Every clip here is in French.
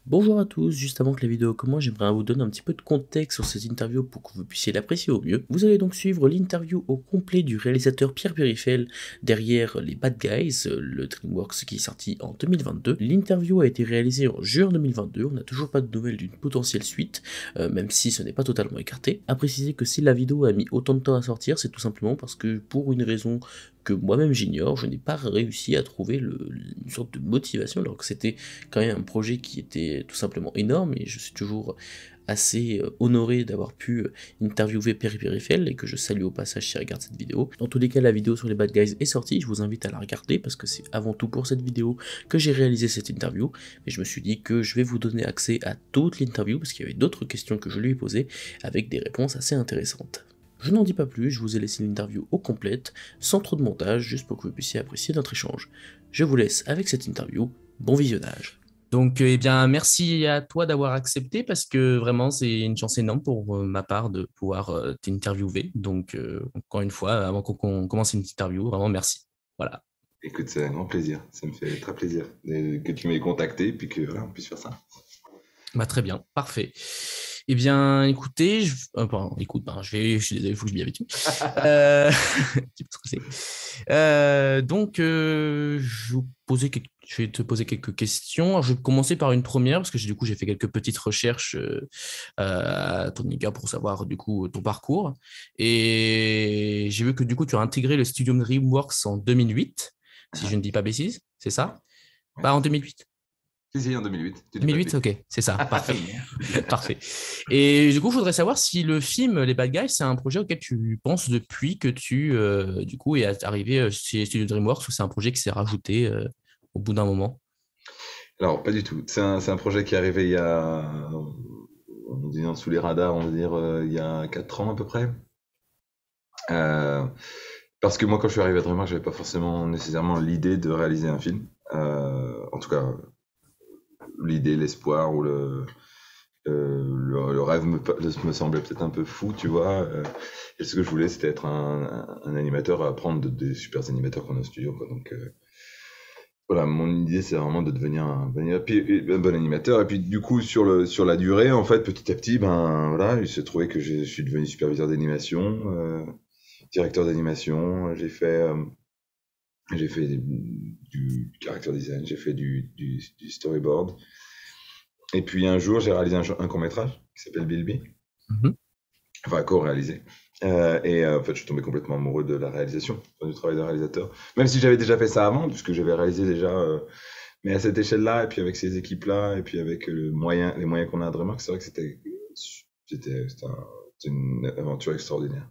Bonjour à tous, juste avant que la vidéo commence, j'aimerais vous donner un petit peu de contexte sur cette interview pour que vous puissiez l'apprécier au mieux. Vous allez donc suivre l'interview au complet du réalisateur Pierre Perifel derrière Les Bad Guys, le DreamWorks qui est sorti en 2022. L'interview a été réalisée en juin 2022, on n'a toujours pas de nouvelles d'une potentielle suite, même si ce n'est pas totalement écarté. À préciser que si la vidéo a mis autant de temps à sortir, c'est tout simplement parce que pour une raison que moi-même j'ignore, je n'ai pas réussi à trouver une sorte de motivation alors que c'était quand même un projet qui était tout simplement énorme et je suis toujours assez honoré d'avoir pu interviewer Perry Perifel et que je salue au passage s'il regarde cette vidéo. Dans tous les cas, la vidéo sur les Bad Guys est sortie, je vous invite à la regarder parce que c'est avant tout pour cette vidéo que j'ai réalisé cette interview, mais je me suis dit que je vais vous donner accès à toute l'interview parce qu'il y avait d'autres questions que je lui ai posées avec des réponses assez intéressantes. Je n'en dis pas plus, je vous ai laissé l'interview au complète, sans trop de montage, juste pour que vous puissiez apprécier notre échange. Je vous laisse avec cette interview, bon visionnage. Donc, eh bien, merci à toi d'avoir accepté parce que vraiment, c'est une chance énorme pour ma part de pouvoir t'interviewer. Donc, encore une fois, avant qu'on commence une interview, vraiment merci. Voilà. Écoute, c'est un grand plaisir. Ça me fait très plaisir que tu m'aies contacté et puis que voilà, on puisse faire ça. Bah, très bien, parfait. Eh bien, écoutez, pardon, écoute, je suis désolé, il faut que je m'y habitue. Un petit peu stressé. Je vais te poser quelques questions. Alors, je vais commencer par une première parce que j'ai fait quelques petites recherches à ton égard pour savoir du coup ton parcours. Et j'ai vu que du coup tu as intégré le studio DreamWorks en 2008, si je Ah, ne dis pas bêtise, c'est ouais, ça? ouais. Pas en 2008. Si, en 2008. Tu dis pas de 2008, bêtises. ok, c'est ça, parfait. Merci. Parfait. Et du coup, je voudrais savoir si le film Les Bad Guys, c'est un projet auquel tu penses depuis que tu, du coup, es arrivé chez Studio DreamWorks ou c'est un projet qui s'est rajouté au bout d'un moment? Alors, pas du tout. C'est un projet qui est arrivé il y a, on dit sous les radars, on va dire, il y a 4 ans à peu près. Euh, Parce que moi, quand je suis arrivé à DreamWorks, j'avais pas forcément nécessairement l'idée de réaliser un film. En tout cas, l'idée, l'espoir ou le rêve me semblait peut-être un peu fou, tu vois. Et ce que je voulais, c'était être un animateur à apprendre des super animateurs qu'on a au studio, quoi. Donc, voilà, mon idée, c'est vraiment de devenir un bon animateur. Et puis, du coup, sur la durée, en fait, petit à petit, ben, voilà, il s'est trouvé que je suis devenu superviseur d'animation, directeur d'animation. J'ai fait du character design, j'ai fait du storyboard. Et puis, un jour, j'ai réalisé un court-métrage qui s'appelle Bilby. Mhm. Enfin, co-réalisé. En fait, je suis tombé complètement amoureux de la réalisation, enfin, du travail de réalisateur. Même si j'avais déjà fait ça avant, puisque j'avais réalisé déjà, mais à cette échelle-là, et puis avec ces équipes-là, et puis avec les moyens qu'on a à DreamWorks, c'est vrai que c'était une aventure extraordinaire.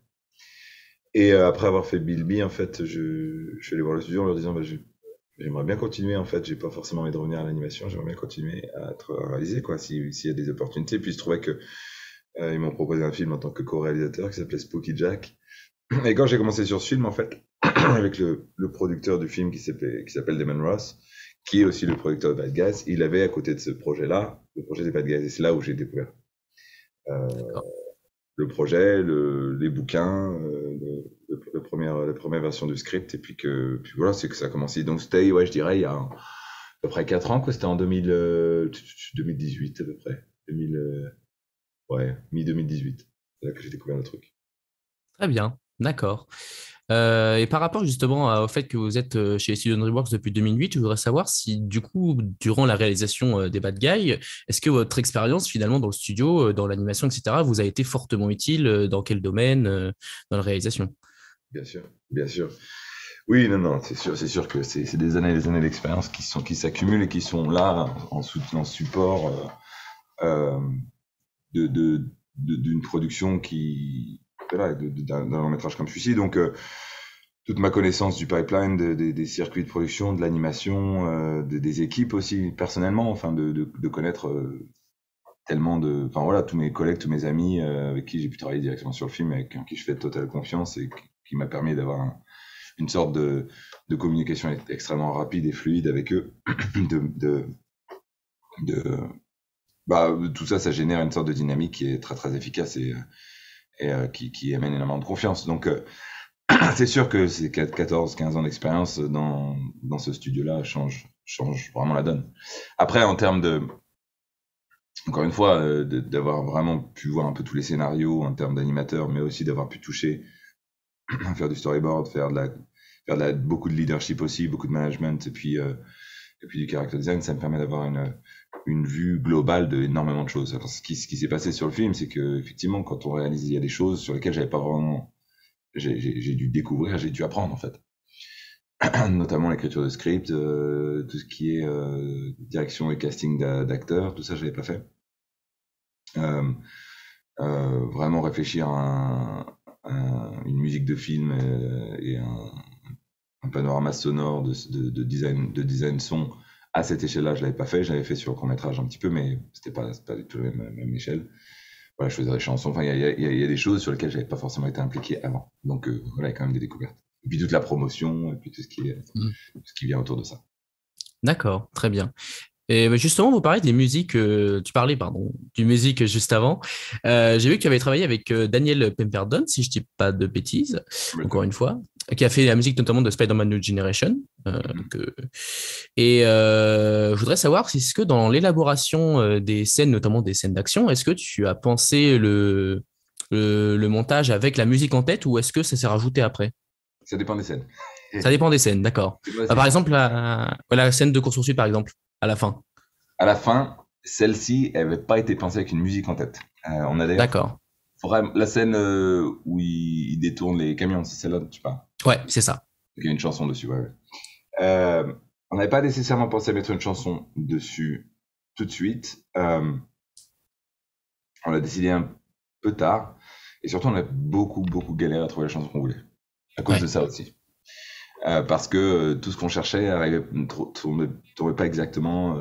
Et après avoir fait Bilby, en fait, je suis allé voir le studio en leur disant, bah, j'aimerais bien continuer, en fait, j'ai pas forcément envie de revenir à l'animation, j'aimerais bien continuer à réaliser, quoi, s'il y a des opportunités. Puis je trouvais que ils m'ont proposé un film en tant que co-réalisateur qui s'appelait Spooky Jack. Et quand j'ai commencé sur ce film, en fait, avec le producteur du film qui s'appelle Damon Ross, qui est aussi le producteur de Bad Guys, il avait à côté de ce projet-là, le projet des Bad Guys. Et c'est là où j'ai découvert euh, D'accord. le projet, les bouquins, la première version du script. Et puis voilà, c'est que ça a commencé. Donc c'était, ouais, je dirais, il y a à peu près 4 ans, quoi. C'était en 2018 à peu près. 2000, ouais, mi-2018. C'est là que j'ai découvert le truc. Très bien, d'accord. Et par rapport justement au fait que vous êtes chez Studio DreamWorks depuis 2008, je voudrais savoir si du coup, durant la réalisation des Bad Guys, est-ce que votre expérience finalement dans le studio, dans l'animation, etc., vous a été fortement utile dans quel domaine dans la réalisation? Bien sûr, bien sûr. Oui, non, non, c'est sûr que c'est des années d'expérience qui s'accumulent et qui sont là en support euh, d'une production voilà, d'un long métrage comme celui-ci. Donc, toute ma connaissance du pipeline, des circuits de production, de l'animation, des équipes aussi, personnellement, enfin, de connaître tellement enfin voilà, tous mes collègues, tous mes amis avec qui j'ai pu travailler directement sur le film, avec qui je fais totale confiance et qui m'a permis d'avoir une sorte de communication extrêmement rapide et fluide avec eux. de, de, de, Tout ça, ça génère une sorte de dynamique qui est très très efficace et qui amène énormément de confiance. Donc, c'est sûr que ces 14-15 ans d'expérience dans ce studio-là change vraiment la donne. Après, en termes encore une fois, d'avoir vraiment pu voir un peu tous les scénarios en termes d'animateurs, mais aussi d'avoir pu toucher, faire du storyboard, beaucoup de leadership aussi, beaucoup de management, et puis du character design, ça me permet d'avoir une vue globale de énormément de choses. Alors, ce qui s'est passé sur le film, c'est que effectivement, quand on réalise, il y a des choses sur lesquelles j'avais pas vraiment, j'ai dû découvrir, j'ai dû apprendre en fait. Notamment l'écriture de script, tout ce qui est direction et casting d'acteurs, tout ça, j'avais pas fait. Vraiment réfléchir une musique de film et un panorama sonore de design son à cette échelle-là, je l'avais pas fait. Je l'avais fait sur le court-métrage un petit peu, mais c'était pas du tout la même échelle. Voilà, je faisais des chansons. Enfin, il y a des choses sur lesquelles j'avais pas forcément été impliqué avant. Donc, voilà, il y a quand même des découvertes. Et puis toute la promotion, et puis tout ce qui vient autour de ça. D'accord, très bien. Et justement, vous parlez des musiques, tu parlais, pardon, du musique juste avant. J'ai vu que tu avais travaillé avec Daniel Pemperdon, si je dis pas de bêtises, encore une fois, qui a fait la musique notamment de Spider-Man New Generation. Je voudrais savoir si est-ce que dans l'élaboration des scènes, notamment des scènes d'action, est-ce que tu as pensé le montage avec la musique en tête ou est-ce que ça s'est rajouté après? Ça dépend des scènes. Ça dépend des scènes, d'accord. Par exemple, la scène de course-poursuite, par exemple, à la fin. À la fin, celle-ci, elle n'avait pas été pensée avec une musique en tête. On a d'ailleurs D'accord. la scène où il détourne les camions, c'est celle-là dont tu parles. Ouais, c'est ça. Il y a une chanson dessus, ouais. On n'avait pas nécessairement pensé à mettre une chanson dessus tout de suite. On l'a décidé un peu tard. Et surtout, on a beaucoup galéré à trouver la chanson qu'on voulait. À cause de ça aussi. Parce que tout ce qu'on cherchait tombait pas exactement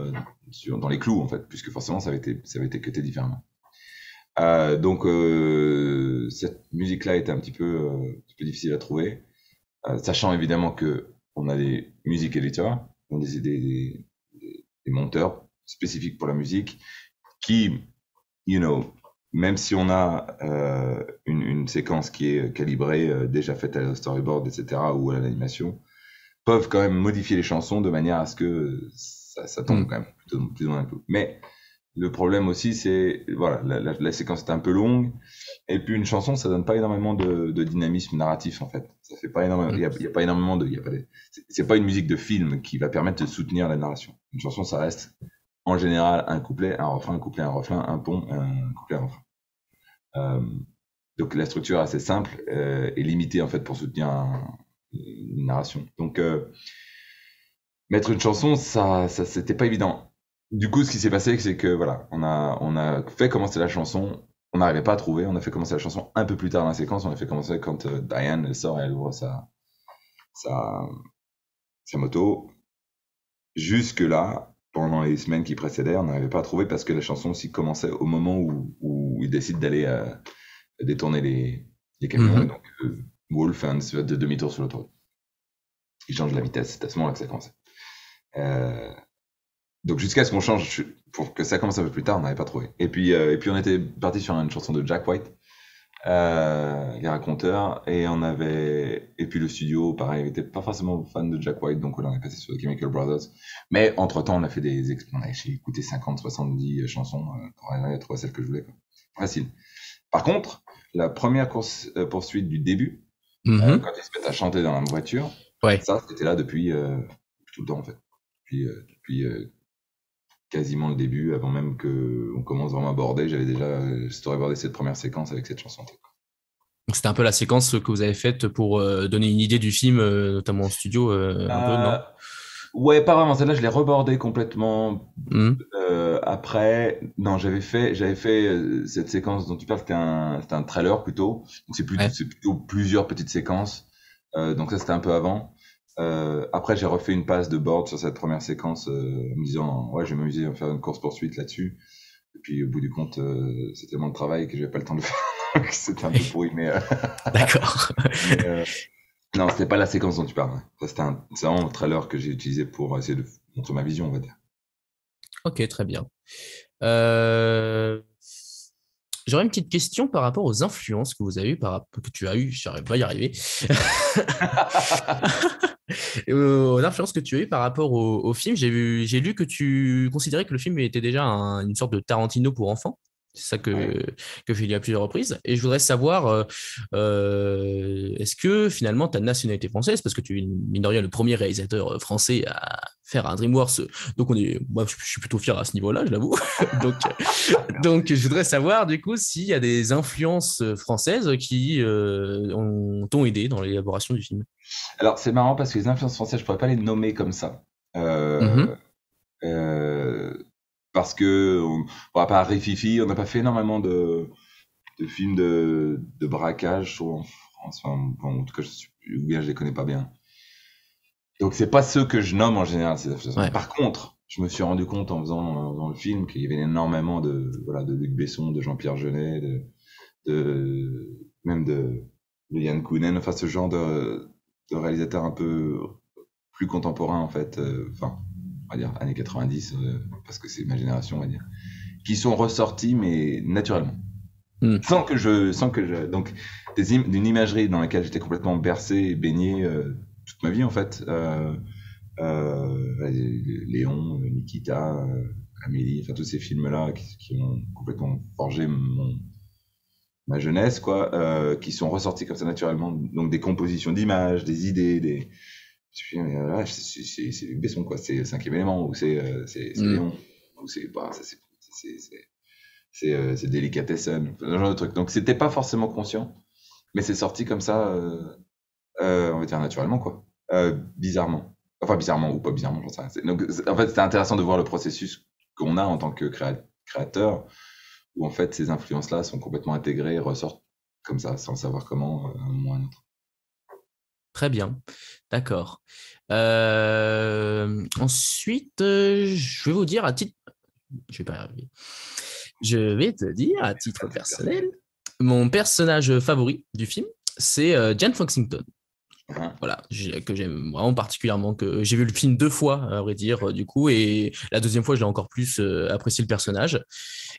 dans les clous, en fait, puisque forcément, ça avait été cuté différemment. Donc, cette musique-là était un petit peu difficile à trouver, sachant évidemment que on a des music editors, on a des monteurs spécifiques pour la musique, qui, même si on a une séquence qui est calibrée, déjà faite à la storyboard, etc., ou à l'animation, peuvent quand même modifier les chansons de manière à ce que ça tombe quand même plus ou moins un peu. Mais le problème aussi, c'est voilà, la séquence est un peu longue, et puis une chanson, ça donne pas énormément de dynamisme narratif en fait. Ça fait pas énormément, il y a pas énormément c'est pas une musique de film qui va permettre de soutenir la narration. Une chanson, ça reste en général un couplet, un refrain, un couplet, un refrain, un pont, un couplet, un refrain. Donc la structure est assez simple et limitée en fait pour soutenir une narration. Donc mettre une chanson, ça c'était pas évident. Du coup, ce qui s'est passé, c'est que voilà, on a fait commencer la chanson, on n'arrivait pas à trouver, on a fait commencer la chanson un peu plus tard dans la séquence, on a fait commencer quand Diane elle sort et elle ouvre sa moto. Jusque là, pendant les semaines qui précédaient, on n'arrivait pas à trouver parce que la chanson aussi commençait au moment où il décide d'aller détourner les camions. Et donc Wolf fait un espèce de demi-tour sur l'autoroute. Il change la vitesse, c'est à ce moment-là que ça commence. Donc jusqu'à ce qu'on change, pour que ça commence un peu plus tard, on n'avait pas trouvé. Et puis on était parti sur une chanson de Jack White, les raconteurs, et puis le studio, pareil, n'était pas forcément fan de Jack White, donc on est passé sur The Chemical Brothers. Mais entre-temps, on a fait on a écouté 50, 70 chansons pour arriver à trouver celle que je voulais, quoi. Facile. Par contre, la première poursuite du début, quand ils se mettent à chanter dans la voiture, ça, c'était là depuis tout le temps, en fait. Depuis quasiment le début, avant même qu'on commence vraiment à aborder, j'avais déjà storyboardé cette première séquence avec cette chanson. Donc c'était un peu la séquence que vous avez faite pour donner une idée du film, notamment en studio, un peu, non? Ouais, pas vraiment. Celle-là, je l'ai rebordée complètement. Après, non, j'avais fait cette séquence dont tu parles, c'était un trailer plutôt. Donc c'est plutôt plusieurs petites séquences. Donc ça, c'était un peu avant. Après, j'ai refait une passe de board sur cette première séquence, en me disant, ouais, je vais m'amuser à faire une course-poursuite là-dessus. Et puis, au bout du compte, c'est tellement de travail que j'avais pas le temps de le faire. Donc, c'était un peu pourri, mais D'accord. non, c'était pas la séquence dont tu parles. Ça, c'est vraiment le trailer que j'ai utilisé pour essayer de montrer ma vision, on va dire. Ok, très bien. J'aurais une petite question par rapport aux influences que vous avez eu, que tu as eu, j'arrive pas à y arriver. Aux influences que tu as eues par rapport au film, j'ai lu que tu considérais que le film était déjà une sorte de Tarantino pour enfants. C'est ça Ouais. que j'ai lu à plusieurs reprises. Et je voudrais savoir, est-ce que finalement ta nationalité française, parce que tu es mine de rien le premier réalisateur français à faire un DreamWorks, donc moi je suis plutôt fier à ce niveau-là, je l'avoue. donc, donc je voudrais savoir du coup s'il y a des influences françaises qui t'ont aidé dans l'élaboration du film. Alors, c'est marrant parce que les influences françaises, je pourrais pas les nommer comme ça. Mhm. Euh, parce que on va pas Rififi, on n'a pas fait énormément de films de braquage en France. Enfin, bon, en tout cas, ou bien je les connais pas bien. Donc, c'est pas ceux que je nomme en général. Ouais. Par contre, je me suis rendu compte en faisant le film qu'il y avait énormément de Luc Besson, de Jean-Pierre Jeunet, même de Yann Kounen, enfin ce genre de réalisateurs un peu plus contemporains en fait, enfin on va dire années 90 parce que c'est ma génération on va dire, qui sont ressortis mais naturellement, Mm. sans que je donc d'une imagerie dans laquelle j'étais complètement bercé et baigné toute ma vie en fait. Léon, Nikita, Amélie, enfin tous ces films-là qui ont complètement forgé ma jeunesse, quoi, qui sont ressortis comme ça naturellement. Donc des compositions d'images, des idées, ouais, c'est Luc Besson, quoi. C'est le cinquième élément, ou c'est Mm. Léon, ou c'est Delicatessen, ce genre de truc. Donc c'était pas forcément conscient, mais c'est sorti comme ça, on va dire naturellement, quoi. Bizarrement. Enfin, bizarrement ou pas bizarrement, j'en sais rien. Donc, en fait, c'était intéressant de voir le processus qu'on a en tant que créateur, où en fait, ces influences-là sont complètement intégrées et ressortent comme ça, sans savoir comment, à un moment ou à un autre. Très bien, d'accord. Ensuite, je vais vous dire à titre, je vais pas y arriver. Je vais te dire à titre personnel, mon personnage favori du film, c'est Jane Foxington. Hein. Voilà, que j'aime vraiment particulièrement, que j'ai vu le film 2 fois, à vrai dire, du coup, et la deuxième fois, je l'ai encore plus apprécié le personnage.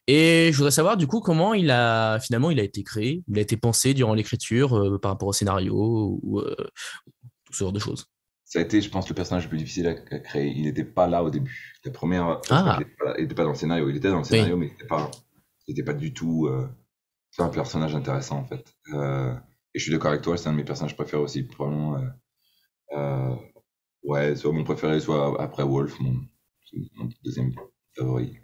Et je voudrais savoir, du coup, comment finalement, il a été créé, il a été pensé durant l'écriture, par rapport au scénario, ou tout ce genre de choses. Ça a été, je pense, le personnage le plus difficile à créer. Il n'était pas là au début. La première fois qu'il Ah, était pas là, il n'était pas dans le scénario. Il était dans le oui. scénario, mais il était pas du tout. C'est un personnage intéressant en fait. Et je suis d'accord avec toi, c'est un de mes personnages préférés aussi, probablement. Euh, ouais, soit mon préféré, soit après Wolf, mon deuxième favori.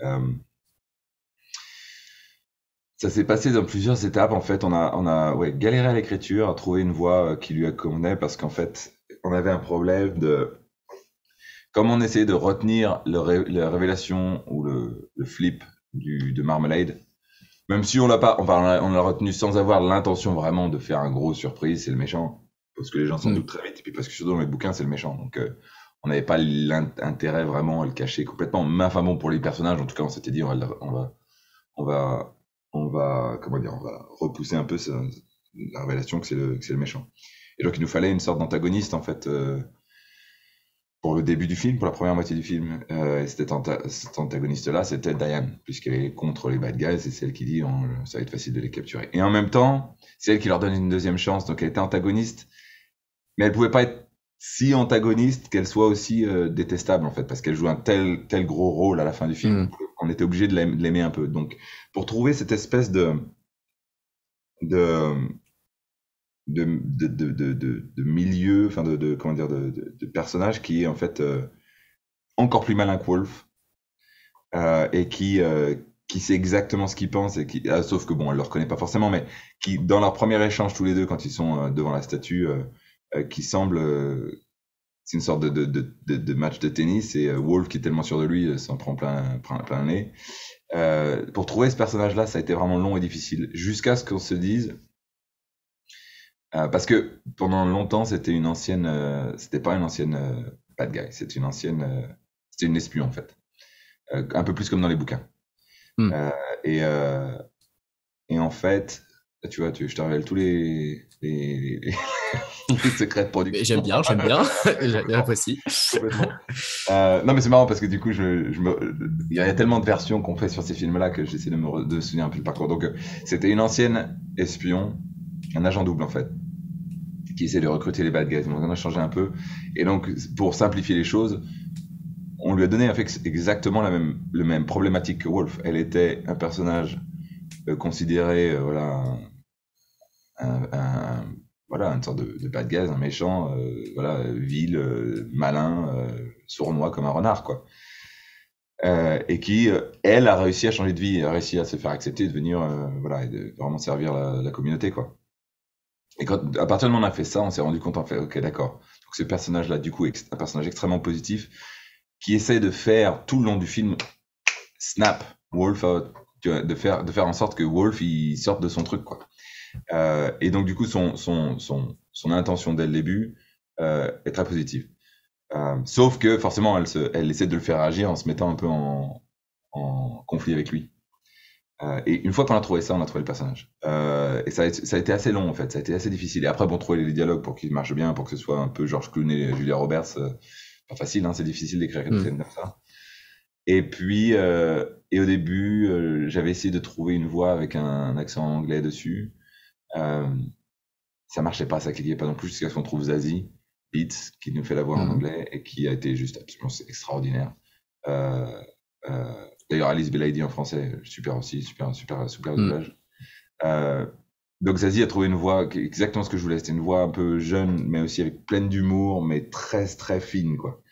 Ça s'est passé dans plusieurs étapes. En fait, on a ouais, galéré à l'écriture, à trouver une voix qui lui convenait, parce qu'en fait, on avait un problème comme on essayait de retenir la révélation ou le flip de Marmalade. Même si on l'a pas, enfin, on l'a retenu sans avoir l'intention vraiment de faire un gros surprise, c'est le méchant. Parce que les gens s'en Mm. doutent très vite. Et puis parce que surtout dans les bouquins, c'est le méchant. Donc, on n'avait pas l'intérêt vraiment à le cacher complètement. Mais enfin bon, pour les personnages, en tout cas, on s'était dit, on va, comment dire, on va repousser un peu la révélation que c'est le méchant. Et donc, il nous fallait une sorte d'antagoniste, en fait, pour le début du film, pour la première moitié du film. Et cet antagoniste-là, c'était Diane, puisqu'elle est contre les bad guys, et c'est elle qui dit ça va être facile de les capturer. Et en même temps, c'est elle qui leur donne une deuxième chance, donc elle était antagoniste, mais elle pouvait pas être si antagoniste qu'elle soit aussi détestable, en fait, parce qu'elle joue un tel gros rôle à la fin du film, Mm. qu'on était obligé de l'aimer un peu. Donc, pour trouver cette espèce de, de milieu, enfin comment dire, de personnage qui est en fait encore plus malin que Wolf, et qui sait exactement ce qu'il pense, et sauf que bon, elle le reconnaît pas forcément, mais qui, dans leur premier échange tous les deux, quand ils sont devant la statue, qui semble, c'est une sorte de match de tennis, et Wolf, qui est tellement sûr de lui, s'en prend plein le nez. Pour trouver ce personnage-là, ça a été vraiment long et difficile, jusqu'à ce qu'on se dise, parce que pendant longtemps, c'était pas une ancienne bad guy, c'était une espion en fait, un peu plus comme dans les bouquins. Mm. Euh, et, euh, et en fait, Là, tu vois, je te révèle tous les secrets de Mais production. j'aime bien, j'apprécie. Complètement. Non, mais c'est marrant parce que du coup, il y a tellement de versions qu'on fait sur ces films-là que j'essaie de me souvenir un peu le parcours. Donc, c'était une ancienne espion, un agent double en fait, qui essaie de recruter les bad guys. Donc, on a changé un peu. Et donc, pour simplifier les choses, on lui a donné en fait exactement le même problématique que Wolf. Elle était un personnage considéré, voilà, une sorte de bad guy, un méchant, voilà, vil, malin, sournois comme un renard, quoi. Et qui, elle, a réussi à changer de vie, a réussi à se faire accepter, de devenir, voilà, et de vraiment servir la communauté, quoi. Et à partir du moment où on a fait ça, on s'est rendu compte, en fait, ok, d'accord. Donc ce personnage-là, du coup, est un personnage extrêmement positif, qui essaie de faire tout le long du film snap Wolf out, de faire en sorte que Wolf il sorte de son truc, quoi. Et donc du coup son intention dès le début est très positive. Sauf que forcément elle essaie de le faire agir en se mettant un peu en conflit avec lui. Et une fois qu'on a trouvé ça, on a trouvé le personnage. Et ça a été assez long en fait, ça a été assez difficile. Et après bon, trouver les dialogues pour qu'ils marchent bien, pour que ce soit un peu George Clooney et Julia Roberts, pas facile, hein, c'est difficile d'écrire une scène comme ça. Et puis, et au début, j'avais essayé de trouver une voix avec un accent anglais dessus. Ça marchait pas, ça cliquait pas non plus jusqu'à ce qu'on trouve Zazie Beetz qui nous fait la voix en anglais et qui a été juste absolument extraordinaire. D'ailleurs, Alice Belaïdi en français, super aussi, super doublage. Donc Zazie a trouvé une voix exactement ce que je voulais. C'était une voix un peu jeune, mais aussi avec pleine d'humour, mais très très fine, quoi.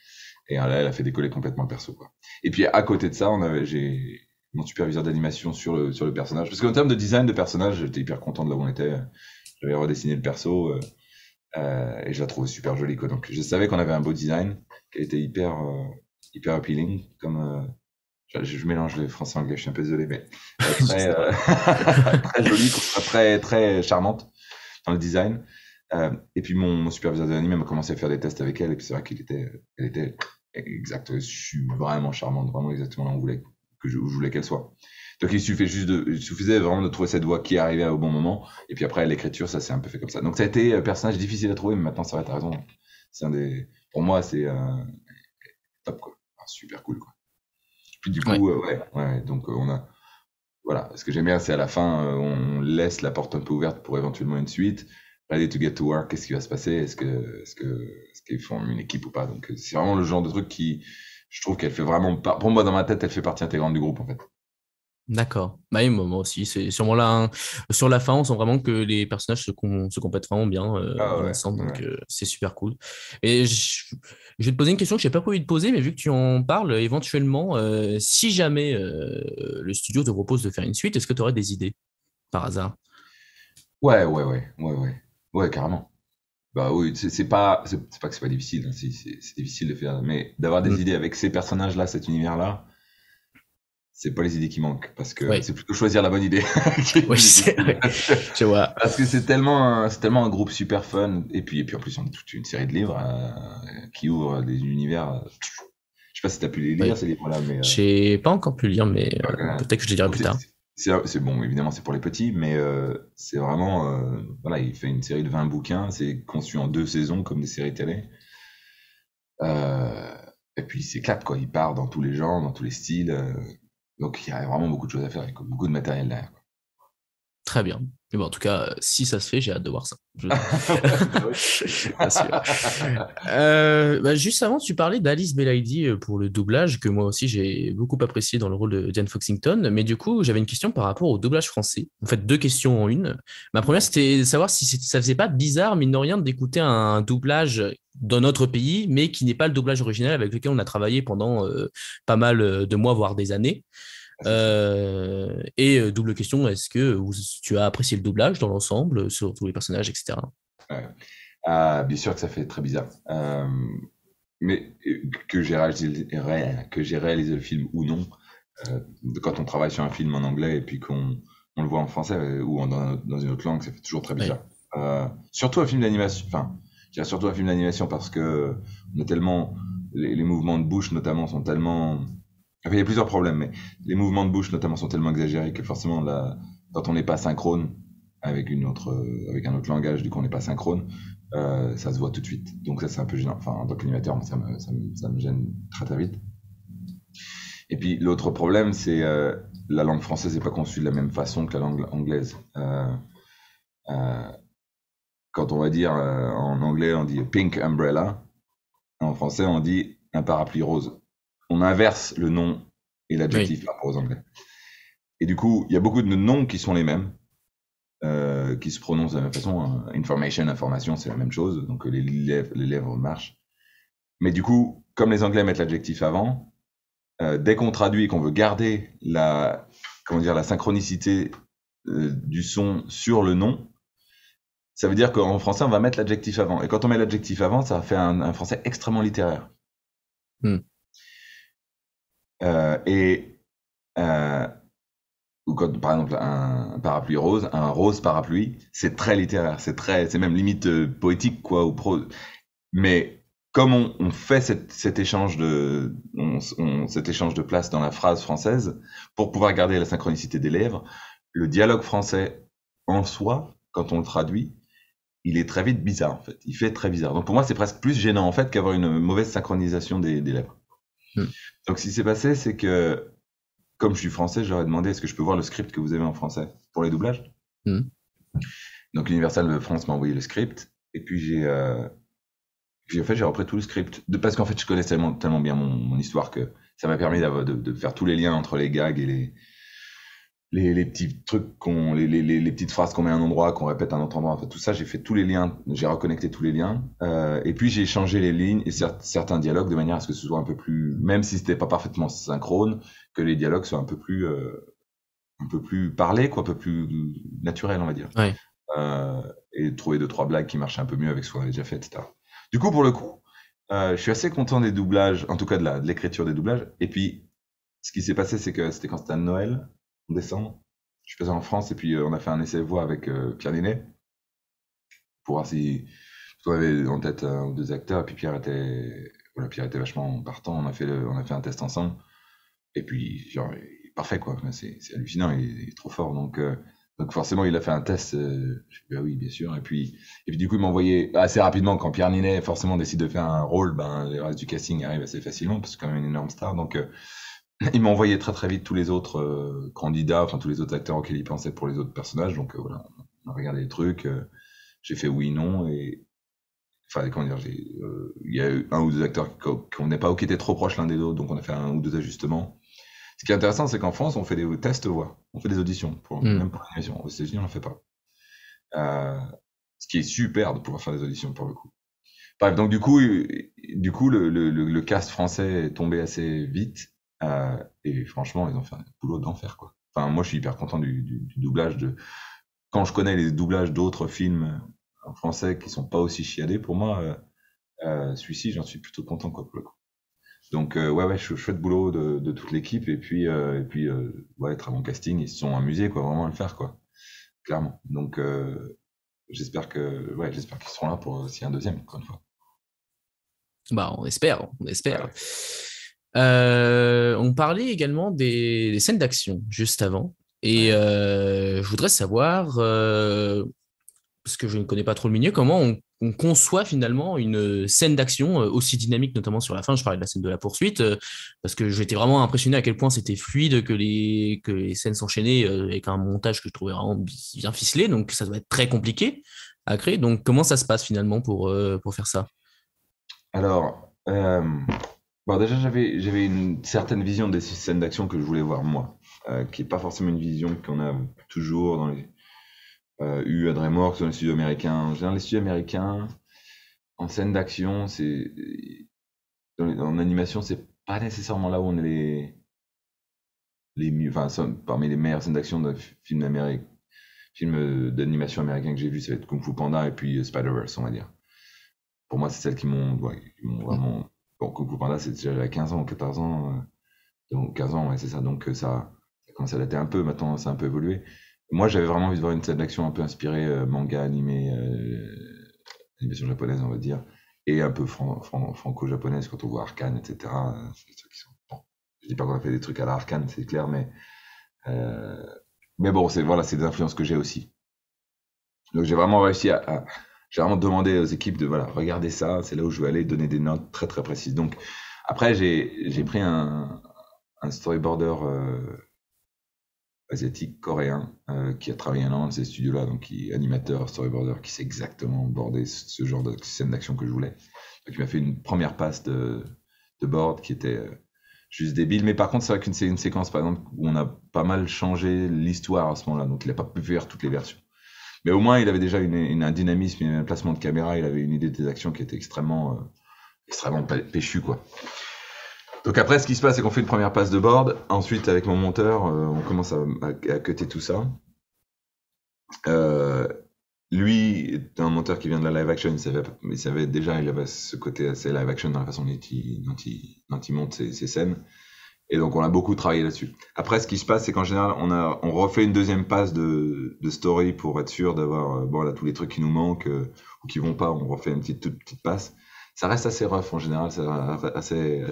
Et là, elle a fait décoller complètement le perso, quoi. Et puis à côté de ça, j'ai mon superviseur d'animation sur le personnage. Parce qu'en termes de design de personnage, j'étais hyper content de là où on était. J'avais redessiné le perso et je la trouvais super jolie, quoi. Donc je savais qu'on avait un beau design qui était hyper appealing. Comme je mélange le français et anglais, je suis un peu désolé, mais très très jolie, très très charmante dans le design. Et puis mon superviseur d'anime m'a commencé à faire des tests avec elle et puis c'est vrai qu'elle était exact, vraiment charmante, vraiment exactement là où je voulais qu'elle soit. Donc il suffisait vraiment de trouver cette voix qui arrivait au bon moment. Et puis après l'écriture, ça s'est un peu fait comme ça. Donc ça a été un personnage difficile à trouver, mais maintenant ça va, t'as raison. Pour moi c'est top, quoi. Super cool, quoi. Puis du coup donc on a voilà. Ce que j'aime bien, c'est à la fin on laisse la porte un peu ouverte pour éventuellement une suite. Ready to get to work, qu'est-ce qui va se passer? Est-ce qu'ils font une équipe ou pas? Donc c'est vraiment le genre de truc qui, je trouve qu'elle fait vraiment pour moi dans ma tête, elle fait partie intégrante du groupe en fait. D'accord. Bah, oui, moi aussi, c'est sûrement là. Sur la fin, on sent vraiment que les personnages se complètent vraiment bien ensemble, donc c'est super cool. Et je vais te poser une question que je n'ai pas prévu de poser, mais vu que tu en parles, éventuellement, si jamais le studio te propose de faire une suite, est-ce que tu aurais des idées par hasard? Ouais, carrément. Bah oui, c'est pas que c'est pas difficile, hein, c'est difficile de faire, mais d'avoir des idées avec ces personnages-là, cet univers-là, c'est pas les idées qui manquent, parce que c'est plutôt choisir la bonne idée. Oui, je vois. Parce que c'est tellement un groupe super fun, et puis en plus on a toute une série de livres qui ouvrent des univers. Je sais pas si t'as pu les lire ces livres-là, mais j'ai pas encore pu lire, mais peut-être que je les dirai plus tard. C'est bon, évidemment, c'est pour les petits, mais c'est vraiment voilà, il fait une série de 20 bouquins, c'est conçu en 2 saisons comme des séries télé. Et puis il s'éclate, quoi, il part dans tous les genres, dans tous les styles. Donc il y a vraiment beaucoup de choses à faire, avec beaucoup de matériel derrière, quoi. Très bien. Mais bon, en tout cas, si ça se fait, j'ai hâte de voir ça. Bien sûr. Juste avant, tu parlais d'Alice Belaïdi pour le doublage, que moi aussi j'ai beaucoup apprécié dans le rôle de Diane Foxington. Mais du coup, j'avais une question par rapport au doublage français. En fait, 2 questions en une. Ma première, c'était de savoir si ça faisait pas bizarre, mine de rien, d'écouter un doublage dans notre pays, mais qui n'est pas le doublage original avec lequel on a travaillé pendant pas mal de mois, voire des années. Double question, est-ce que tu as apprécié le doublage dans l'ensemble, sur tous les personnages, etc. Bien sûr que ça fait très bizarre. Mais que j'ai réalisé le film ou non, quand on travaille sur un film en anglais et puis qu'on le voit en français ou dans une autre langue, ça fait toujours très bizarre. Surtout un film d'animation, je dirais surtout un film d'animation parce que on a tellement, les mouvements de bouche notamment sont tellement... Enfin, il y a plusieurs problèmes, mais les mouvements de bouche notamment sont tellement exagérés que forcément, quand on n'est pas synchrone, avec avec un autre langage, du coup on n'est pas synchrone, ça se voit tout de suite. Donc ça c'est un peu gênant. Enfin, en tant qu'animateur, ça me gêne très très vite. Et puis l'autre problème, c'est la langue française n'est pas conçue de la même façon que la langue anglaise. Quand on va dire en anglais, on dit pink umbrella, en français on dit un parapluie rose. On inverse le nom et l'adjectif par rapport aux anglais. Et du coup, il y a beaucoup de noms qui sont les mêmes, qui se prononcent de la même façon. Information, c'est la même chose, donc les lèvres marchent. Mais du coup, comme les Anglais mettent l'adjectif avant, dès qu'on traduit et qu'on veut garder la synchronicité du son sur le nom, ça veut dire qu'en français, on va mettre l'adjectif avant. Et quand on met l'adjectif avant, ça fait un français extrêmement littéraire. Ou quand, par exemple, un parapluie rose, un rose parapluie, c'est très littéraire, c'est même limite poétique, quoi, ou mais comme on fait cet échange de place dans la phrase française, pour pouvoir garder la synchronicité des lèvres, le dialogue français en soi, quand on le traduit, il est très vite bizarre, en fait. Il fait très bizarre. Donc pour moi, c'est presque plus gênant, en fait, qu'avoir une mauvaise synchronisation des lèvres. Donc ce qui s'est passé, c'est que comme je suis français, je leur ai demandé est-ce que je peux voir le script que vous avez en français pour les doublages. Donc Universal France m'a envoyé le script et puis j'ai repris tout le script parce qu'en fait je connais tellement bien mon histoire que ça m'a permis de faire tous les liens entre les gags et les petits trucs les petites phrases qu'on met à un endroit, qu'on répète à un autre endroit. Enfin, tout ça, j'ai fait tous les liens, j'ai reconnecté tous les liens, et puis j'ai changé les lignes et certains dialogues de manière à ce que ce soit un peu plus, même si c'était pas parfaitement synchrone, que les dialogues soient un peu plus parlés, quoi, un peu plus naturels, on va dire. Ouais. Et trouver 2-3 blagues qui marchent un peu mieux avec ce qu'on avait déjà fait, etc. Du coup, pour le coup, je suis assez content des doublages, en tout cas de l'écriture des doublages. Et puis, ce qui s'est passé, c'est que c'était quand c'était à Noël, en décembre. Je suis passé en France et puis on a fait un essai voix avec Pierre Ninet pour voir si on avait en tête un ou deux acteurs. Et puis Pierre était vachement partant. On a fait un test ensemble. Et puis genre, il est parfait, quoi. C'est hallucinant. Il est trop fort. Donc forcément, il a fait un test. Je dis, bah oui, bien sûr. Et puis du coup, il m'a envoyé assez rapidement quand Pierre Ninet forcément décide de faire un rôle. Ben les restes du casting arrivent assez facilement parce que c'est quand même une énorme star. Donc il m'a envoyé très très vite tous les autres candidats, enfin tous les autres acteurs auxquels il pensait pour les autres personnages. Donc voilà, on a regardé les trucs. J'ai fait oui, non et enfin comment dire, il y a eu un ou deux acteurs qu'on n'est pas ou qui étaient trop proches l'un des autres, donc on a fait un ou deux ajustements. Ce qui est intéressant, c'est qu'en France, on fait des tests voix, on fait des auditions, même pour l'animation. Aux États-Unis, on ne le fait pas. Ce qui est super de pouvoir faire des auditions pour le coup. Bref, donc du coup, le cast français est tombé assez vite. Et franchement, ils ont fait un boulot d'enfer, quoi. Enfin, moi, je suis hyper content du doublage quand je connais les doublages d'autres films en français qui sont pas aussi chiadés, pour moi, celui-ci, j'en suis plutôt content, quoi, pour le coup. Donc, ouais, chouette boulot de toute l'équipe, et puis, ouais, très bon casting, ils se sont amusés, quoi, vraiment à le faire, quoi. Clairement. Donc, j'espère qu'ils seront là pour s'il y a un deuxième, encore une fois. Bah, on espère. Ouais. On parlait également des scènes d'action juste avant. Et je voudrais savoir, parce que je ne connais pas trop le milieu, comment on conçoit finalement une scène d'action aussi dynamique, notamment sur la fin. Je parlais de la scène de la poursuite, parce que j'étais vraiment impressionné à quel point c'était fluide, que les scènes s'enchaînaient avec un montage que je trouvais vraiment bien ficelé. Donc ça doit être très compliqué à créer. Donc comment ça se passe finalement pour faire ça? Alors, bon, déjà, j'avais une certaine vision des scènes d'action que je voulais voir moi, qui est pas forcément une vision qu'on a toujours dans les à DreamWorks, dans les studios américains. En général, les studios américains, en scène d'action, en animation, c'est pas nécessairement là où on est les mieux, enfin, parmi les meilleures scènes d'action de films d'animation américains que j'ai vu, ça va être Kung Fu Panda et puis Spider-Verse, on va dire. Pour moi, c'est celles qui m'ont vraiment. Bon, Kung Fu Panda, c'est déjà à 15 ans, 14 ans. Donc 15 ans, ouais, c'est ça. Donc ça commence à dater un peu. Maintenant, ça a un peu évolué. Moi, j'avais vraiment envie de voir une scène d'action un peu inspirée manga, animé, animation japonaise, on va dire, et un peu franco-japonaise quand on voit Arcane, etc. C'est des trucs qui sont. Bon, je dis pas qu'on a fait des trucs à la Arcane, c'est clair, mais bon, c'est des influences que j'ai aussi. Donc j'ai vraiment réussi j'ai vraiment demandé aux équipes de voilà, regarder ça, c'est là où je vais aller donner des notes très très précises. Donc après j'ai pris un storyboarder asiatique coréen qui a travaillé un an dans ces studios-là, donc qui est animateur, storyboarder, qui sait exactement border ce genre de scène d'action que je voulais. Donc il m'a fait une première passe de board qui était juste débile. Mais par contre, c'est vrai qu'une c'est une séquence, par exemple, où on a pas mal changé l'histoire à ce moment-là, donc il n'a pas pu faire toutes les versions. Mais au moins, il avait déjà un dynamisme, un placement de caméra, il avait une idée des actions qui était extrêmement péchu, quoi. Donc après, ce qui se passe, c'est qu'on fait une première passe de board. Ensuite, avec mon monteur, on commence à cutter tout ça. Lui est un monteur qui vient de la live action. Il savait déjà, il avait ce côté assez live action dans la façon dont il monte ses scènes. Et donc, on a beaucoup travaillé là-dessus. Après, ce qui se passe, c'est qu'en général, on refait une deuxième passe de story pour être sûr d'avoir, bon, là, tous les trucs qui nous manquent ou qui vont pas. On refait une toute petite passe. Ça reste assez rough en général, c'est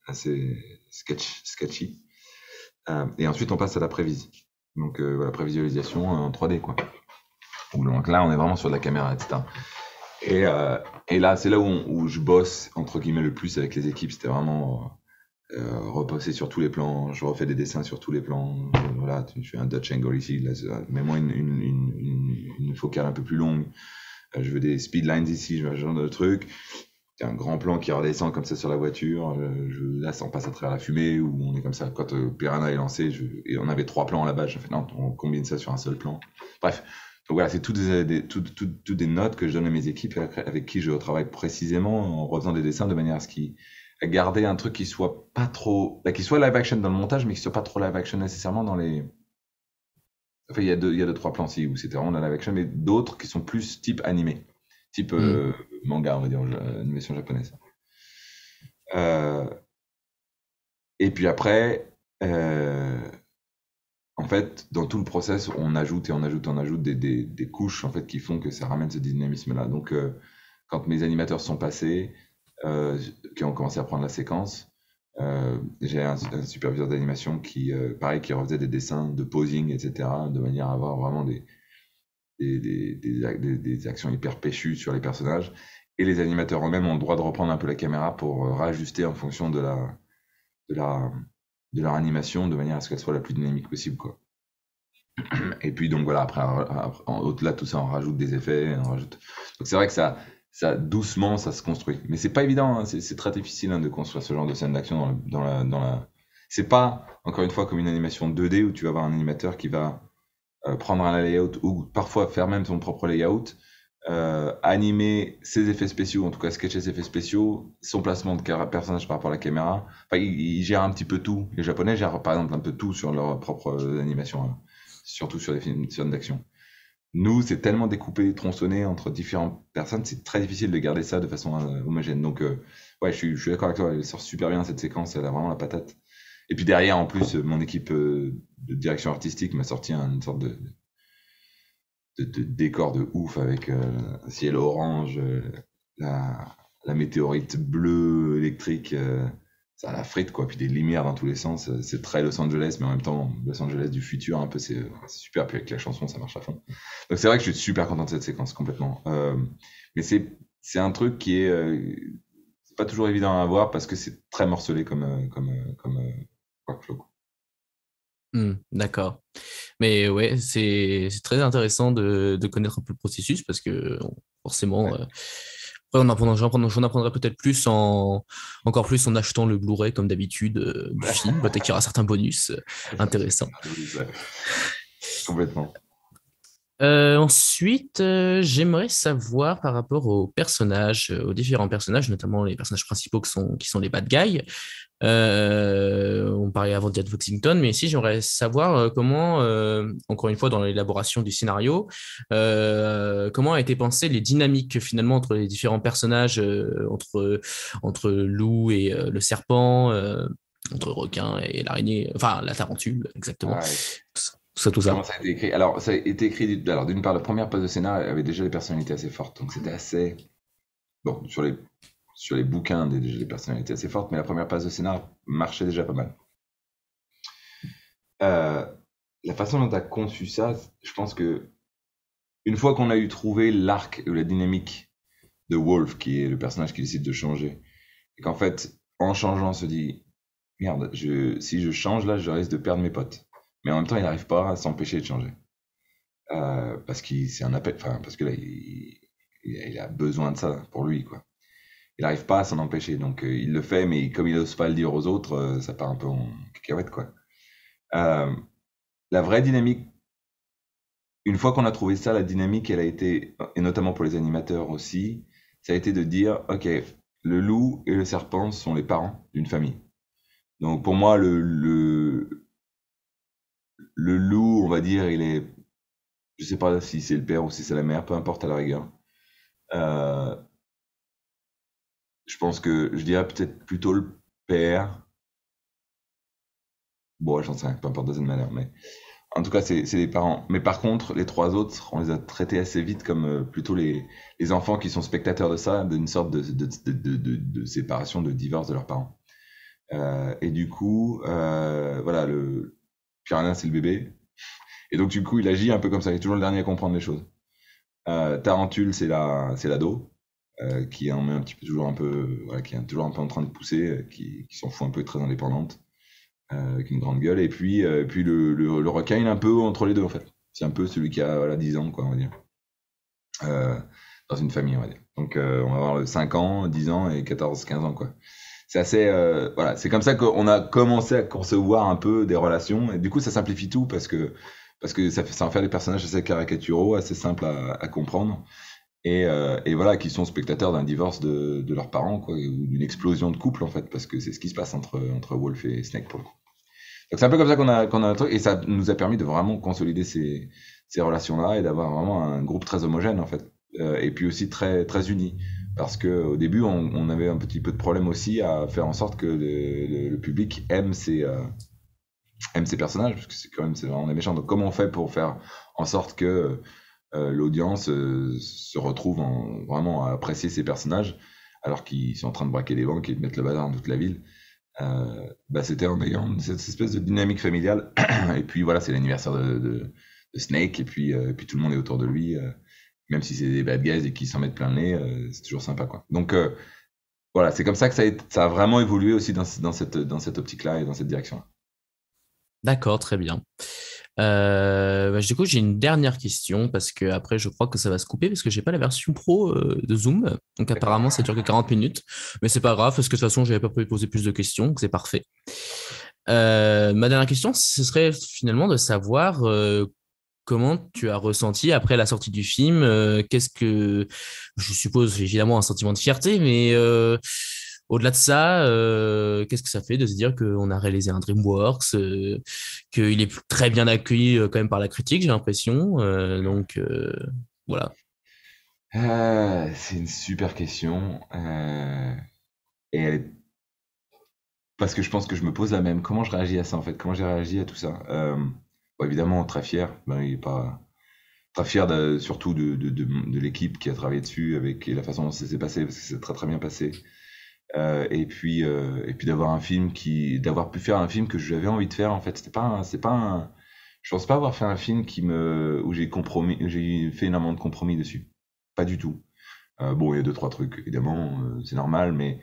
assez sketchy. Et ensuite, on passe à la prévis. Donc, voilà, prévisualisation en 3D, quoi. Donc là, on est vraiment sur de la caméra, etc. Et là, c'est là où je bosse, entre guillemets, le plus avec les équipes. C'était vraiment repasser sur tous les plans. Je refais des dessins sur tous les plans. Voilà, je fais un Dutch angle ici. Mets-moi une focale un peu plus longue. Je veux des speed lines ici, je veux ce genre de truc. Il y a un grand plan qui redescend comme ça sur la voiture. Là, ça en passe à travers la fumée, où on est comme ça. Quand Piranha est lancé, et on avait 3 plans là-bas, je fais non, on combine ça sur un seul plan. Bref, donc voilà, c'est toutes des notes que je donne à mes équipes avec qui je travaille précisément en refaisant des dessins de manière à garder un truc qui soit pas trop, qui soit live action dans le montage, mais qui soit pas trop live action nécessairement dans les. Enfin, il y a deux, trois plans où c'était vraiment de la live action, mais d'autres qui sont plus type animé, type manga, on va dire, animation japonaise. Et puis après, en fait, dans tout le process, on ajoute des couches en fait qui font que ça ramène ce dynamisme-là. Donc, quand mes animateurs sont passés, qui ont commencé à prendre la séquence, j'ai un superviseur d'animation qui refaisait des dessins de posing, etc., de manière à avoir vraiment des actions hyper péchues sur les personnages. Et les animateurs eux-mêmes ont le droit de reprendre un peu la caméra pour réajuster en fonction de leur animation, de manière à ce qu'elle soit la plus dynamique possible, quoi. Et puis donc voilà, après au-delà de tout ça, on rajoute des effets, Donc c'est vrai que ça doucement, ça se construit. Mais c'est pas évident, hein, c'est très difficile de construire ce genre de scène d'action dans la. C'est pas, encore une fois, comme une animation 2D où tu vas avoir un animateur qui va prendre un layout ou parfois faire même son propre layout, animer ses effets spéciaux, en tout cas sketcher ses effets spéciaux, son placement de personnage par rapport à la caméra. Enfin, il gère un petit peu tout. Les Japonais gèrent par exemple un peu tout sur leur propre animation, hein, surtout sur les films d'action. Nous, c'est tellement découpé, tronçonné entre différentes personnes, c'est très difficile de garder ça de façon homogène. Donc, ouais, je suis d'accord avec toi, elle sort super bien cette séquence, elle a vraiment la patate. Et puis derrière, en plus, mon équipe de direction artistique m'a sorti une sorte de décor de ouf avec un ciel orange, la météorite bleue électrique, ça a la frite, quoi, puis des lumières dans tous les sens. C'est très Los Angeles, mais en même temps, Los Angeles du futur, un peu, c'est super. Puis avec la chanson, ça marche à fond. Donc c'est vrai que je suis super content de cette séquence, complètement. Mais c'est un truc qui est c'est pas toujours évident à avoir parce que c'est très morcelé comme workflow. D'accord. Mais ouais, c'est très intéressant de connaître un peu le processus parce que forcément, Ouais. après, j'en apprendrai peut-être plus encore plus en achetant le Blu-ray comme d'habitude du film. Peut-être qu'il y aura certains bonus intéressants. Ouais. Complètement. Ensuite, j'aimerais savoir par rapport aux personnages, aux différents personnages, notamment les personnages principaux qui sont les bad guys. On parlait avant d'Ed Foxington, mais ici j'aimerais savoir comment, encore une fois dans l'élaboration du scénario, comment a été pensé les dynamiques finalement entre les différents personnages, entre Lou et le serpent, entre requin et l'araignée, enfin la tarentule, exactement. Ouais. Tout ça. Comment ça a été écrit? Alors, ça a été écrit. Alors, d'une part, la première page de scénario avait déjà des personnalités assez fortes. Donc, c'était assez. Bon, sur les bouquins, déjà des personnalités assez fortes, mais la première page de scénario marchait déjà pas mal. La façon dont tu as conçu ça, je pense que une fois qu'on a eu trouvé l'arc ou la dynamique de Wolf, qui est le personnage qui décide de changer, et qu'en fait, en changeant, on se dit, merde, si je change là, je risque de perdre mes potes. Mais en même temps, il n'arrive pas à s'empêcher de changer. Parce qu'il c'est un appel, enfin, parce que là, il a besoin de ça pour lui, quoi. Il n'arrive pas à s'en empêcher, donc il le fait, mais comme il n'ose pas le dire aux autres, ça part un peu en cacahuète, quoi. La vraie dynamique, une fois qu'on a trouvé ça, la dynamique, elle a été, et notamment pour les animateurs aussi, ça a été de dire, ok, le loup et le serpent sont les parents d'une famille. Donc pour moi, le loup, on va dire, il est, je sais pas si c'est le père ou si c'est la mère, peu importe à la rigueur. Je pense que je dirais peut-être plutôt le père. Bon, j'en sais rien, peu importe de cette manière, mais en tout cas, c'est les parents. Mais par contre, les trois autres, on les a traités assez vite comme plutôt les enfants qui sont spectateurs de ça, d'une sorte de séparation, de divorce de leurs parents. Et du coup, voilà, le Piranha, c'est le bébé. Et donc, du coup, il agit un peu comme ça. Il est toujours le dernier à comprendre les choses. Tarentule, c'est l'ado, qui en met un petit peu toujours un peu, voilà, qui est toujours un peu en train de pousser, qui s'en fout un peu, très indépendante, avec une grande gueule. Et puis le requin, il est un peu entre les deux, en fait. C'est un peu celui qui a, voilà, 10 ans, quoi, on va dire. Dans une famille, on va dire. Donc, on va avoir 5 ans, 10 ans et 14, 15 ans, quoi. C'est assez, voilà, c'est comme ça qu'on a commencé à concevoir un peu des relations. Et du coup, ça simplifie tout parce que ça en fait des personnages assez caricaturaux, assez simples à comprendre. Et voilà, qui sont spectateurs d'un divorce de leurs parents, quoi, ou d'une explosion de couple, en fait, parce que c'est ce qui se passe entre Wolf et Snake, pour le coup. Donc c'est un peu comme ça qu'on a un truc, et ça nous a permis de vraiment consolider ces relations-là et d'avoir vraiment un groupe très homogène, en fait. Et puis aussi très, très uni. Parce que au début, on avait un petit peu de problème aussi à faire en sorte que le public aime ces personnages, parce que c'est quand même, c'est vraiment des méchants. Donc comment on fait pour faire en sorte que l'audience se retrouve vraiment à apprécier ces personnages, alors qu'ils sont en train de braquer les banques et de mettre le bazar dans toute la ville. C'était en ayant cette espèce de dynamique familiale. Et puis voilà, c'est l'anniversaire de Snake, et puis tout le monde est autour de lui, même si c'est des bad guys et qu'ils s'en mettent plein le nez, c'est toujours sympa, quoi. Donc voilà, c'est comme ça que ça a vraiment évolué aussi dans cette optique-là et dans cette direction-là. D'accord, très bien. Du coup, j'ai une dernière question parce que après, je crois que ça va se couper parce que j'ai pas la version pro de Zoom. Donc apparemment, ça dure que 40 minutes, mais c'est pas grave parce que de toute façon, j'avais pas prévu de poser plus de questions, donc c'est parfait. Ma dernière question, ce serait finalement de savoir comment tu as ressenti après la sortie du film. Qu'est-ce que, je suppose évidemment un sentiment de fierté, mais au-delà de ça, qu'est-ce que ça fait de se dire qu'on a réalisé un DreamWorks, qu'il est très bien accueilli quand même par la critique, j'ai l'impression. Donc voilà. C'est une super question. Et parce que je pense que je me pose la même. Comment je réagis à ça, en fait? Comment j'ai réagi à tout ça? Bon, évidemment, très fier. Il est pas très fier surtout de l'équipe qui a travaillé dessus avec et la façon dont ça s'est passé, parce que c'est très très bien passé. Et puis d'avoir pu faire un film que j'avais envie de faire, en fait. Je pense pas avoir fait un film où j'ai fait énormément de compromis dessus. Pas du tout. Bon, il y a 2-3 trucs, évidemment, c'est normal, mais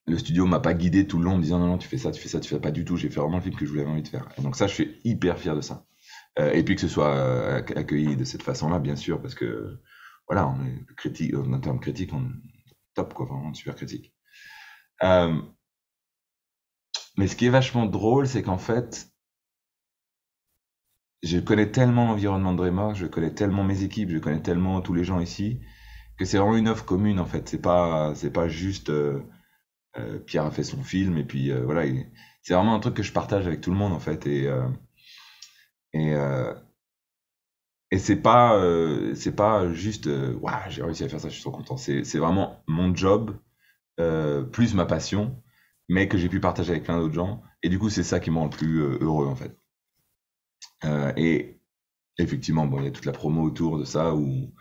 le studio m'a pas guidé tout le long en me disant non, tu fais ça, tu fais ça, tu fais ça. Pas du tout. J'ai fait vraiment le film que je voulais envie de faire. Et donc ça, je suis hyper fier de ça. Et puis que ce soit accueilli de cette façon-là, bien sûr, parce que voilà, on est critique, en termes critiques, on est top, quoi, vraiment super critique. Mais ce qui est vachement drôle, c'est qu'en fait, je connais tellement l'environnement de DreamWorks, je connais tellement mes équipes, je connais tellement tous les gens ici, que c'est vraiment une œuvre commune, en fait. C'est pas juste Pierre a fait son film et puis voilà, c'est vraiment un truc que je partage avec tout le monde, en fait. Et c'est pas juste waouh, j'ai réussi à faire ça, je suis trop content. C'est vraiment mon job, plus ma passion, mais que j'ai pu partager avec plein d'autres gens. Et du coup, c'est ça qui me rend le plus heureux, en fait. Et effectivement, bon, il y a toute la promo autour de ça où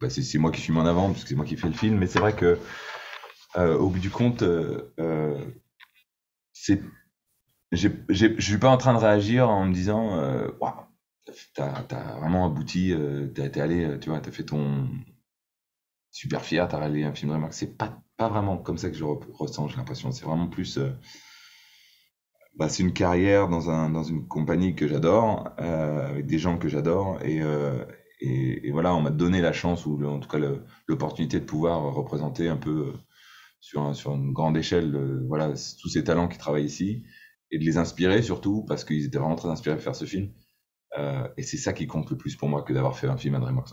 c'est moi qui suis mis en avant parce que c'est moi qui fais le film. Mais c'est vrai que au bout du compte, je suis pas en train de réagir en me disant waouh, t'as vraiment abouti, t'es allé, tu vois, t'as fait ton super fier, t'as réalisé un film de DreamWorks. C'est pas vraiment comme ça que je ressens, j'ai l'impression. C'est vraiment plus, c'est une carrière dans une compagnie que j'adore, avec des gens que j'adore, et voilà, on m'a donné la chance, ou en tout cas l'opportunité de pouvoir représenter un peu sur une grande échelle, voilà, tous ces talents qui travaillent ici, et de les inspirer surtout, parce qu'ils étaient vraiment très inspirés de faire ce film. Et c'est ça qui compte le plus pour moi que d'avoir fait un film à DreamWorks.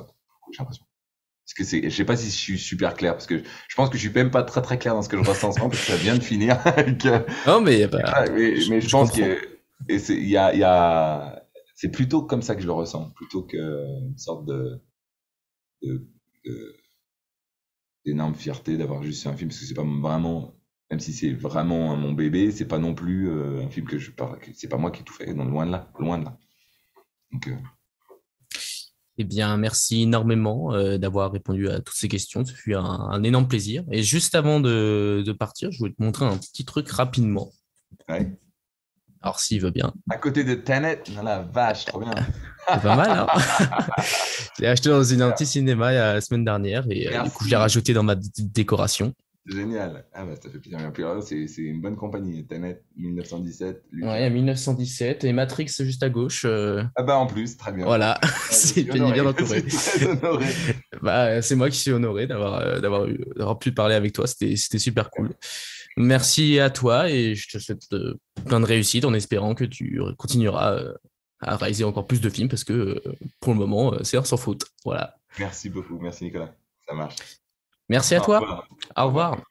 J'ai l'impression. Parce que je sais pas si je suis super clair, parce que je pense que je suis même pas très très clair dans ce que je ressens en ce moment, parce que ça vient de finir. Non, mais mais je pense c'est plutôt comme ça que je le ressens, plutôt qu'une sorte de- d'énorme fierté d'avoir juste fait un film, parce que c'est pas vraiment, même si c'est vraiment mon bébé, c'est pas non plus un film c'est pas moi qui ai tout fait, non, loin de là, loin de là. Donc, Eh bien, merci énormément d'avoir répondu à toutes ces questions. Ce fut un énorme plaisir. Et juste avant de partir, je voulais te montrer un petit truc rapidement. ouais. Alors, s'il veut bien. À côté de Tenet, oh la vache, trop bien. C'est pas mal, hein. Je l'ai acheté dans un petit cinéma la semaine dernière et du coup, je l'ai rajouté dans ma décoration. Génial. Ah bah ça fait plaisir. C'est une bonne compagnie. Tenet 1917. Ouais, 1917 et Matrix juste à gauche. Ah bah en plus, très bien. Voilà, c'est bien entouré. Honoré. C'est moi qui suis honoré d'avoir pu parler avec toi. C'était super cool. Merci à toi et je te souhaite plein de réussite en espérant que tu continueras à réaliser encore plus de films parce que pour le moment, c'est un sans faute. Voilà. Merci beaucoup. Merci Nicolas. Ça marche. Merci à toi. Au revoir.